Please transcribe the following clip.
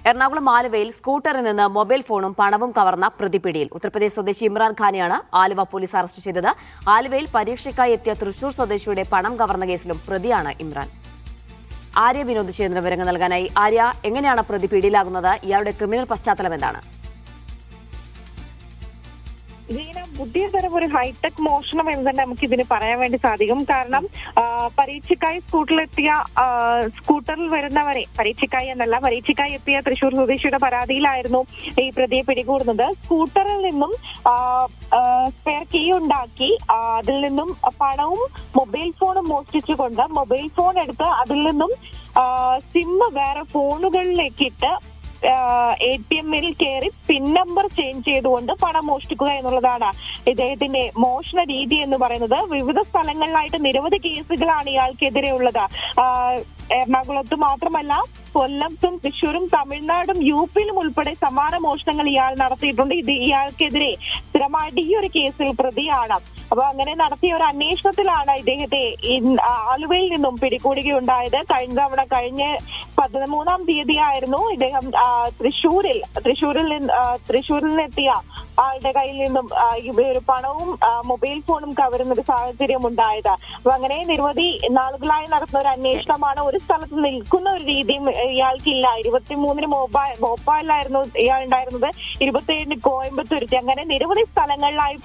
എറണാകുളം ആലുവയിൽ സ്കൂട്ടറിൽ നിന്ന് മൊബൈൽ ഫോണും പണവും കവർന്ന പ്രതി പിടിയിൽ. ഉത്തർപ്രദേശ് സ്വദേശി ഇമ്രാൻ ഖാനെയാണ് ആലുവ പോലീസ് അറസ്റ്റ് ചെയ്തത്. ആലുവയിൽ പരീക്ഷയ്ക്കായി എത്തിയ തൃശൂർ സ്വദേശിയുടെ പണം കവർന്ന കേസിലും പ്രതിയാണ് ഇമ്രാൻ. ആര്യ വിനോദ് ചേർന്ന വിവരങ്ങൾ നൽകാനായി. ആര്യ, എങ്ങനെയാണ് പ്രതി പിടിയിലാകുന്നത്? ഇയാളുടെ ക്രിമിനൽ പശ്ചാത്തലം എന്താണ്? ഇതിന് പുതിയ തരം ഒരു ഹൈടെക് മോഷണം എന്ന് തന്നെ നമുക്ക് ഇതിന് പറയാൻ വേണ്ടി സാധിക്കും. കാരണം പരീക്ഷയ്ക്കായി സ്കൂട്ടറിൽ വരുന്നവരെ പരീക്ഷയ്ക്കായി എത്തിയ തൃശൂർ സ്വദേശിയുടെ പരാതിയിലായിരുന്നു ഈ പ്രതിയെ പിടികൂടുന്നത്. സ്കൂട്ടറിൽ നിന്നും സ്പെയർ കീ ഉണ്ടാക്കി അതിൽ നിന്നും പണവും മൊബൈൽ ഫോണും മോഷ്ടിച്ചുകൊണ്ട് മൊബൈൽ ഫോൺ എടുത്ത് അതിൽ നിന്നും സിം വേറെ ഫോണുകളിലേക്ക് ഇട്ട് ATM-ൽ കയറി പിൻ നമ്പർ ചേഞ്ച് ചെയ്തുകൊണ്ട് പണം മോഷ്ടിക്കുക എന്നുള്ളതാണ് ഇദ്ദേഹത്തിന്റെ മോഷണ രീതി എന്ന് പറയുന്നത്. വിവിധ സ്ഥലങ്ങളിലായിട്ട് നിരവധി കേസുകളാണ് ഇയാൾക്കെതിരെ ഉള്ളത്. എറണാകുളത്ത് മാത്രമല്ല, കൊല്ലത്തും തൃശ്ശൂരും തമിഴ്നാടും UP-ലും ഉൾപ്പെടെ സമാന മോഷണങ്ങൾ ഇയാൾ നടത്തിയിട്ടുണ്ട്. ഇത് ഇയാൾക്കെതിരെ സ്ഥിരമായിട്ട് ഈ ഒരു കേസിൽ പ്രതിയാണ്. അപ്പൊ അങ്ങനെ നടത്തിയ ഒരു അന്വേഷണത്തിലാണ് ഇദ്ദേഹത്തെ ആലുവയിൽ നിന്നും പിടികൂടുകയുണ്ടായത്. കഴിഞ്ഞ 13-ാം തീയതിയായിരുന്നു ഇദ്ദേഹം തൃശ്ശൂരിൽ നിന്നെത്തിയ ആളുടെ കയ്യിൽ നിന്നും ഒരു പണവും മൊബൈൽ ഫോണും കവരുന്ന ഒരു സാഹചര്യം ഉണ്ടായത്. അപ്പൊ അങ്ങനെ നിരവധി നാളുകളായി നടത്തുന്ന ഒരു അന്വേഷണമാണ്. ഒരു സ്ഥലത്ത് നിൽക്കുന്ന ഒരു രീതിയും ഇയാൾക്കില്ല. 23-ന് ഭോപ്പാലിലായിരുന്നു ഇയാൾ ഉണ്ടായിരുന്നത്, 27-ന് കോയമ്പത്തൂരത്തി, അങ്ങനെ നിരവധി സ്ഥലങ്ങളിലായി